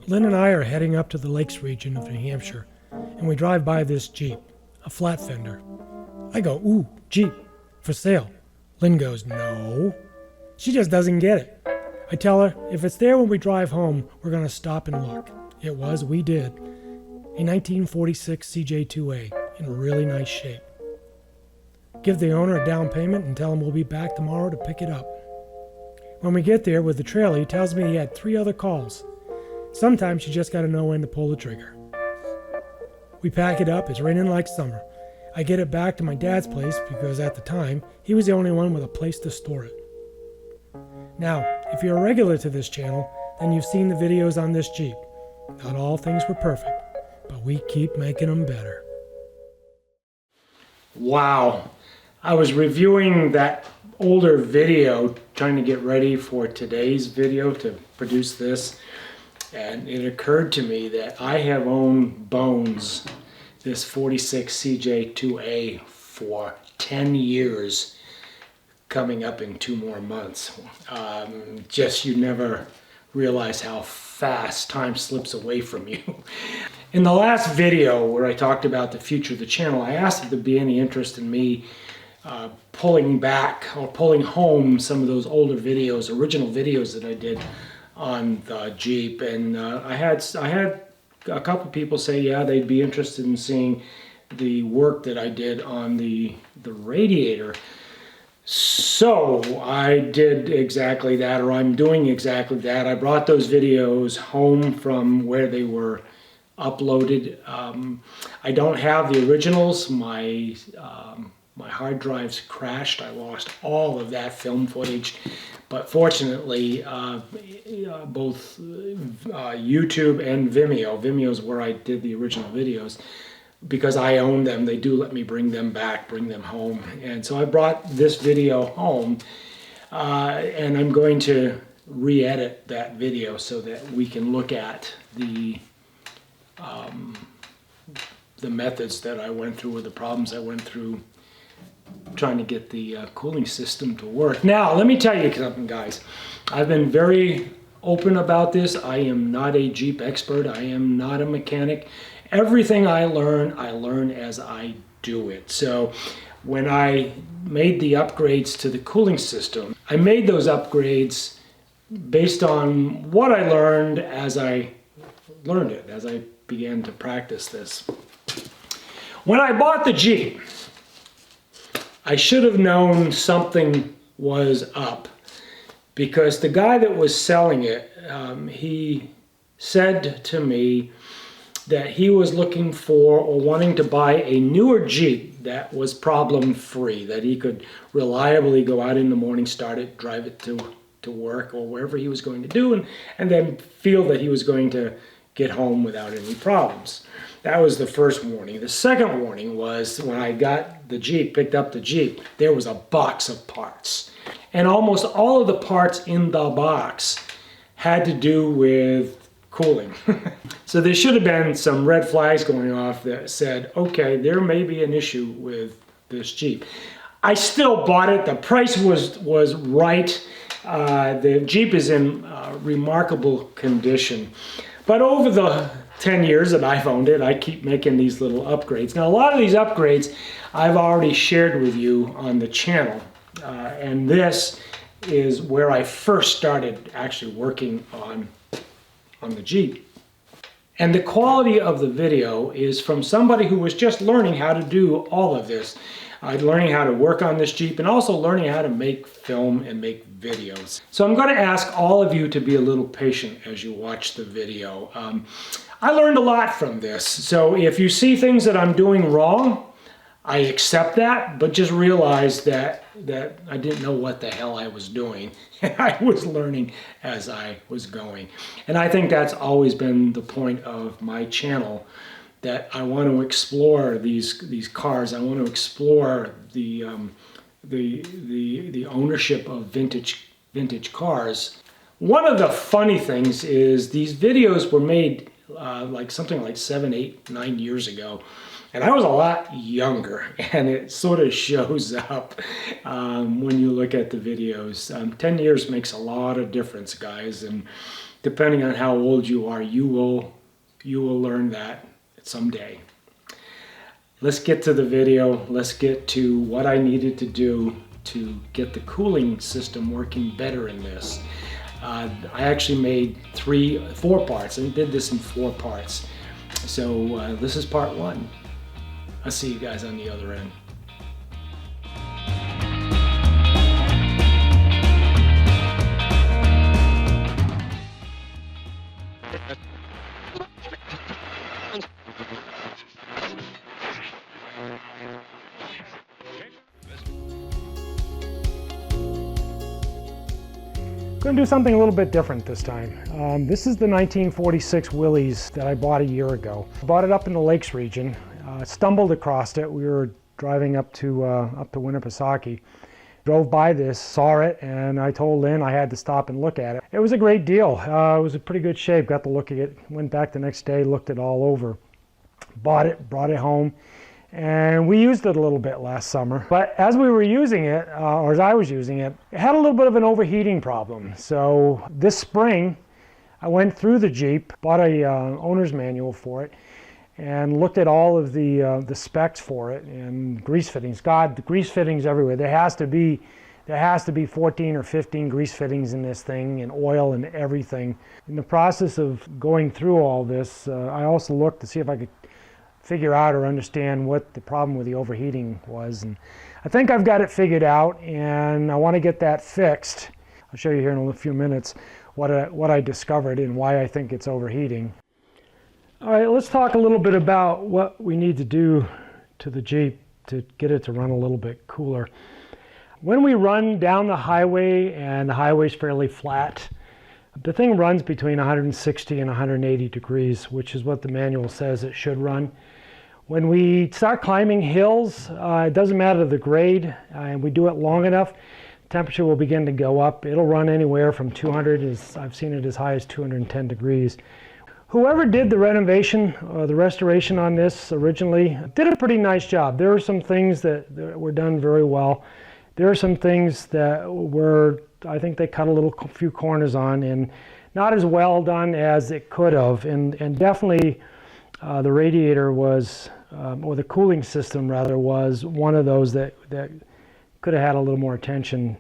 Lynn and I are heading up to the Lakes region of New Hampshire, and we drive by this Jeep, a flat fender. I go, "Ooh, Jeep, for sale." Lynn goes, "No." She just doesn't get it. I tell her, if it's there when we drive home, we're going to stop and look. It was, we did. A 1946 CJ2A in really nice shape. Give the owner a down payment and tell him we'll be back tomorrow to pick it up. When we get there with the trailer, he tells me he had 3 other calls. Sometimes you just got to know when to pull the trigger. We pack it up. It's raining like summer. I get it back to my dad's place because at the time, he was the only one with a place to store it. Now, if you're a regular to this channel, then you've seen the videos on this Jeep. Not all things were perfect, but we keep making them better. Wow. I was reviewing that older video, trying to get ready for today's video to produce this, and it occurred to me that I have owned Bones, this 46 CJ2A, for 10 years, coming up in 2 more months. Just you never realize how fast time slips away from you. In the last video where I talked about the future of the channel, I asked if there'd be any interest in me pulling back or pulling home some of those older videos, original videos that I did on the Jeep, and I had a couple people say yeah, they'd be interested in seeing the work that I did on the radiator. So I did exactly that, or I'm doing exactly that. I brought those videos home from where they were uploaded. I don't have the originals. My hard drives crashed. I lost all of that film footage, but fortunately both YouTube and Vimeo is where I did the original videos. Because I own them, they do let me bring them back, bring them home. And so I brought this video home, and I'm going to re-edit that video so that we can look at the methods that I went through, or the problems I went through trying to get the cooling system to work. Now, let me tell you something, guys. I've been very open about this. I am not a Jeep expert. I am not a mechanic. Everything I learn as I do it. So when I made the upgrades to the cooling system, I made those upgrades based on what I learned as I learned it, as I began to practice this. When I bought the Jeep, I should have known something was up, because the guy that was selling it, he said to me that he was looking for or wanting to buy a newer Jeep that was problem-free, that he could reliably go out in the morning, start it, drive it to work or wherever he was going to do, and then feel that he was going to get home without any problems. That was the first warning. The second warning was when I got the Jeep, picked up the Jeep, there was a box of parts. And almost all of the parts in the box had to do with cooling. So there should have been some red flags going off that said, okay, there may be an issue with this Jeep. I still bought it. The price was right. The Jeep is in remarkable condition. But over the 10 years that I've owned it, I keep making these little upgrades. Now, a lot of these upgrades I've already shared with you on the channel. And this is where I first started actually working on the Jeep. And the quality of the video is from somebody who was just learning how to do all of this. Learning how to work on this Jeep and also learning how to make film and make videos. So I'm going to ask all of you to be a little patient as you watch the video. I learned a lot from this. So if you see things that I'm doing wrong, I accept that, but just realize that I didn't know what the hell I was doing. I was learning as I was going. And I think that's always been the point of my channel, that I want to explore these cars. I want to explore the ownership of vintage cars. One of the funny things is these videos were made like something like 7, 8, 9 years ago. And I was a lot younger, and it sort of shows up when you look at the videos. 10 years makes a lot of difference, guys, and depending on how old you are, you will learn that someday. Let's get to the video. Let's get to what I needed to do to get the cooling system working better in this. I actually made 4 parts and did this in 4 parts. So this is part 1. I'll see you guys on the other end. Going to do something a little bit different this time. This is the 1946 Willys that I bought a year ago. I bought it up in the Lakes region. Stumbled across it. We were driving up to Winnipesaukee. Drove by this, saw it, and I told Lynn I had to stop and look at it. It was a great deal. It was in pretty good shape. Got to look at it. Went back the next day, looked it all over. Bought it, brought it home, and we used it a little bit last summer. But as we were using it, or as I was using it, it had a little bit of an overheating problem. So this spring, I went through the Jeep, bought a owner's manual for it, and looked at all of the specs for it and grease fittings. God, the grease fittings everywhere. There has to be 14 or 15 grease fittings in this thing, and oil and everything. In the process of going through all this, I also looked to see if I could figure out or understand what the problem with the overheating was, and I think I've got it figured out, and I want to get that fixed. I'll show you here in a few minutes what I discovered and why I think it's overheating. All right, let's talk a little bit about what we need to do to the Jeep to get it to run a little bit cooler. When we run down the highway, and the highway's fairly flat, the thing runs between 160 and 180 degrees, which is what the manual says it should run. When we start climbing hills, it doesn't matter the grade, and we do it long enough, temperature will begin to go up. It'll run anywhere from 200, I've seen it as high as 210 degrees. Whoever did the renovation or the restoration on this originally did a pretty nice job. There are some things that were done very well. There are some things that were, I think they cut a few corners on, and not as well done as it could have. And definitely the radiator was, or the cooling system rather, was one of those that could have had a little more attention.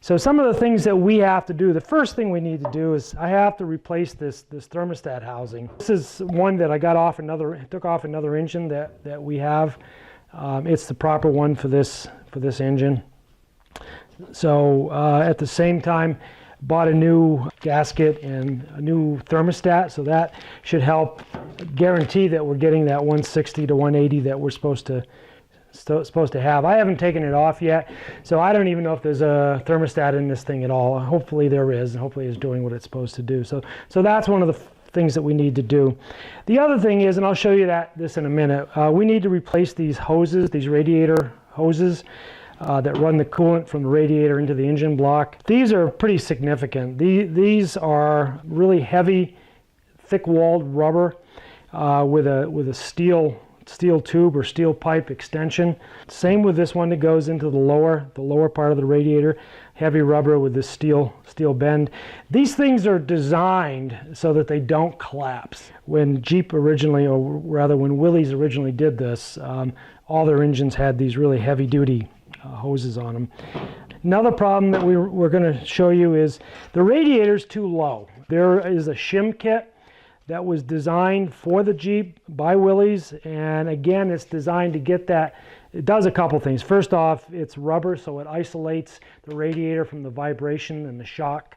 So some of the things that we have to do, the first thing we need to do is I have to replace this thermostat housing. This is one that I took off another engine that we have. It's the proper one for this engine. So at the same time, bought a new gasket and a new thermostat, so that should help guarantee that we're getting that 160 to 180 that we're supposed to have. I haven't taken it off yet, so I don't even know if there's a thermostat in this thing at all. Hopefully there is, and hopefully it's doing what it's supposed to do. So that's one of the things that we need to do. The other thing is, and I'll show you this in a minute, we need to replace these hoses, these radiator hoses that run the coolant from the radiator into the engine block. These are pretty significant. These are really heavy, thick-walled rubber with a steel tube or steel pipe extension. Same with this one that goes into the lower part of the radiator. Heavy rubber with this steel bend. These things are designed so that they don't collapse. When Jeep originally, or rather when Willys originally did this, all their engines had these really heavy-duty hoses on them. Another problem that we're going to show you is the radiator's too low. There is a shim kit that was designed for the Jeep by Willys, and again, it's designed to get that. It does a couple things. First off, it's rubber, so it isolates the radiator from the vibration and the shock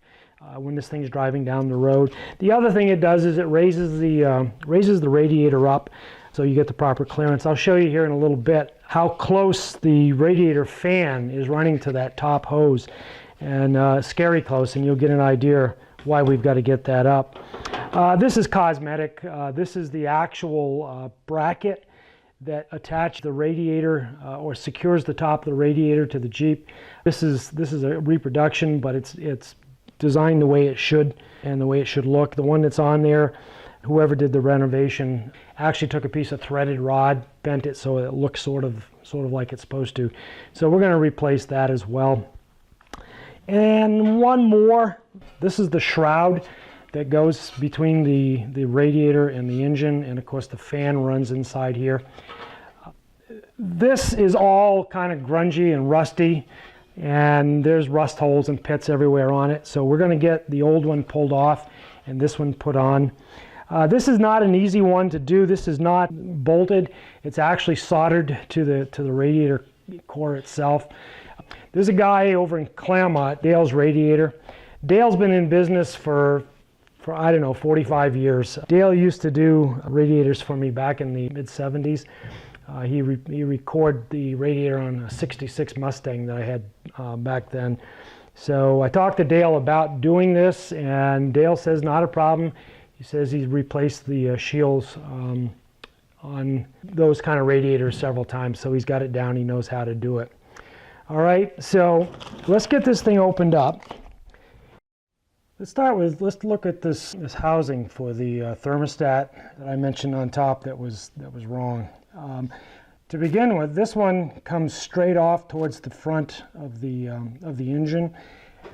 when this thing's driving down the road. The other thing it does is it raises the radiator up so you get the proper clearance. I'll show you here in a little bit how close the radiator fan is running to that top hose, and scary close, and you'll get an idea why we've got to get that up. This is cosmetic. This is the actual bracket that attaches the radiator or secures the top of the radiator to the Jeep. This is a reproduction, but it's designed the way it should and the way it should look. The one that's on there whoever did the renovation actually took a piece of threaded rod, bent it so it looks sort of like it's supposed to. So we're going to replace that as well. And one more. This is the shroud that goes between the radiator and the engine, and of course the fan runs inside here. This is all kind of grungy and rusty, and there's rust holes and pits everywhere on it. So we're going to get the old one pulled off and this one put on. This is not an easy one to do. This is not bolted. It's actually soldered to the radiator core itself. There's a guy over in Claremont, Dale's Radiator. Dale's been in business for I don't know, 45 years. Dale used to do radiators for me back in the mid-70s. He recorded the radiator on a 66 Mustang that I had back then. So I talked to Dale about doing this, and Dale says not a problem. He says he's replaced the shields on those kind of radiators several times, so he's got it down. He knows how to do it. All right, so let's get this thing opened up. Let's look at this housing for the thermostat that I mentioned on top that was wrong. To begin with, this one comes straight off towards the front of the engine,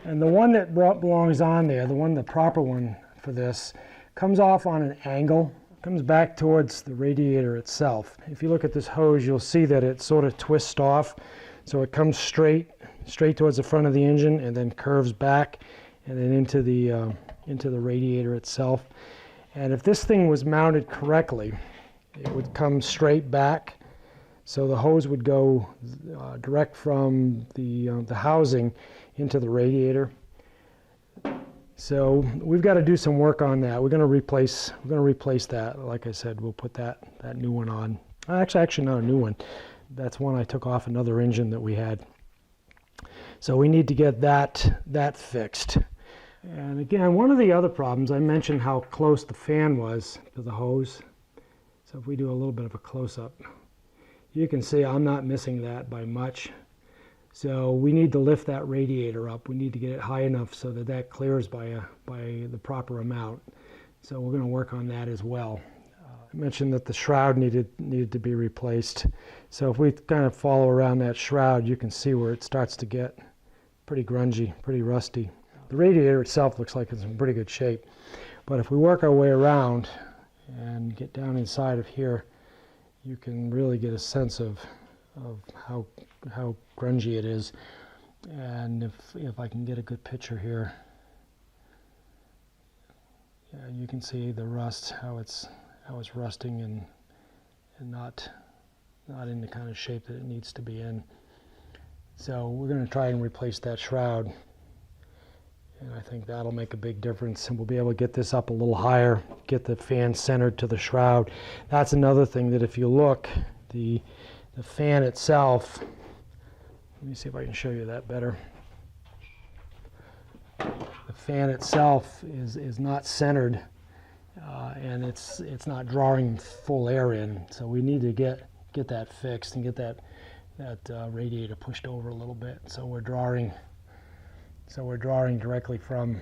and the one that belongs on there, the proper one for this, comes off on an angle, comes back towards the radiator itself. If you look at this hose, you'll see that it sort of twists off, so it comes straight towards the front of the engine and then curves back and then into the radiator itself. And if this thing was mounted correctly, it would come straight back, so the hose would go direct from the housing into the radiator. So we've got to do some work on that. We're going to replace that. Like I said, we'll put that new one on. Actually not a new one. That's one I took off another engine that we had. So we need to get that fixed. And again, one of the other problems, I mentioned how close the fan was to the hose. So if we do a little bit of a close-up, you can see I'm not missing that by much. So we need to lift that radiator up. We need to get it high enough so that clears by the proper amount. So we're going to work on that as well. I mentioned that the shroud needed to be replaced. So if we kind of follow around that shroud, you can see where it starts to get pretty grungy, pretty rusty. The radiator itself looks like it's in pretty good shape. But if we work our way around and get down inside of here, you can really get a sense of how grungy it is. And if I can get a good picture here, yeah, you can see the rust, how it's rusting and not in the kind of shape that it needs to be in. So we're going to try and replace that shroud, and I think that'll make a big difference, and we'll be able to get this up a little higher, get the fan centered to the shroud. That's another thing, that if you look, the fan itself, let me see if I can show you that better. The fan itself is not centered, and it's not drawing full air in. So we need to get that fixed and get that radiator pushed over a little bit. So we're drawing directly from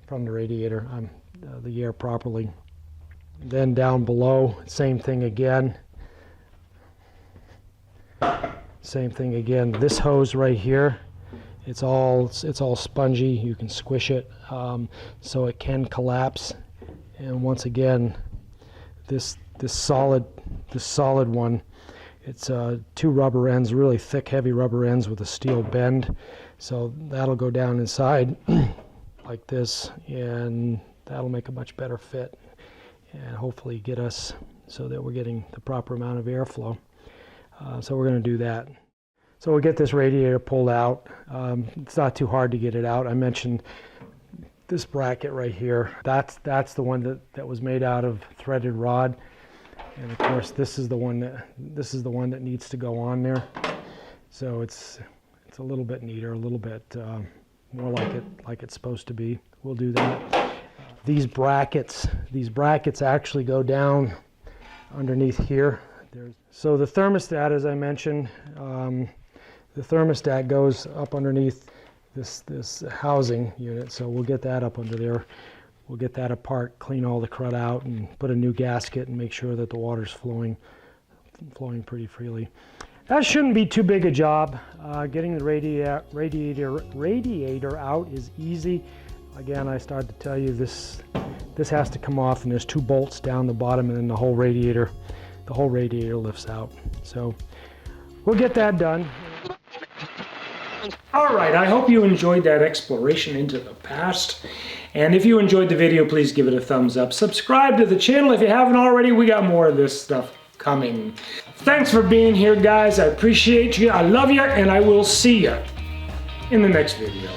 the radiator, the air properly. Then down below, same thing again. Same thing again. This hose right here, it's all spongy. You can squish it, so it can collapse. And once again, this solid one, it's two rubber ends, really thick, heavy rubber ends with a steel bend. So that'll go down inside like this, and that'll make a much better fit, and hopefully get us so that we're getting the proper amount of airflow. So we're going to do that. So we'll get this radiator pulled out. It's not too hard to get it out. I mentioned this bracket right here. That's the one that was made out of threaded rod, and of course this is the one that needs to go on there. So it's a little bit neater, a little bit more like it's supposed to be. We'll do that. These brackets actually go down underneath here. So the thermostat, as I mentioned, the thermostat goes up underneath this housing unit, so we'll get that up under there. We'll get that apart, clean all the crud out, and put a new gasket and make sure that the water's flowing pretty freely. That shouldn't be too big a job. Getting the radiator out is easy. Again, I started to tell you this has to come off, and there's 2 bolts down the bottom, and then the whole radiator lifts out. So we'll get that done. All right, I hope you enjoyed that exploration into the past. And if you enjoyed the video, please give it a thumbs up. Subscribe to the channel if you haven't already. We got more of this stuff coming. Thanks for being here, guys. I appreciate you. I love you, and I will see you in the next video.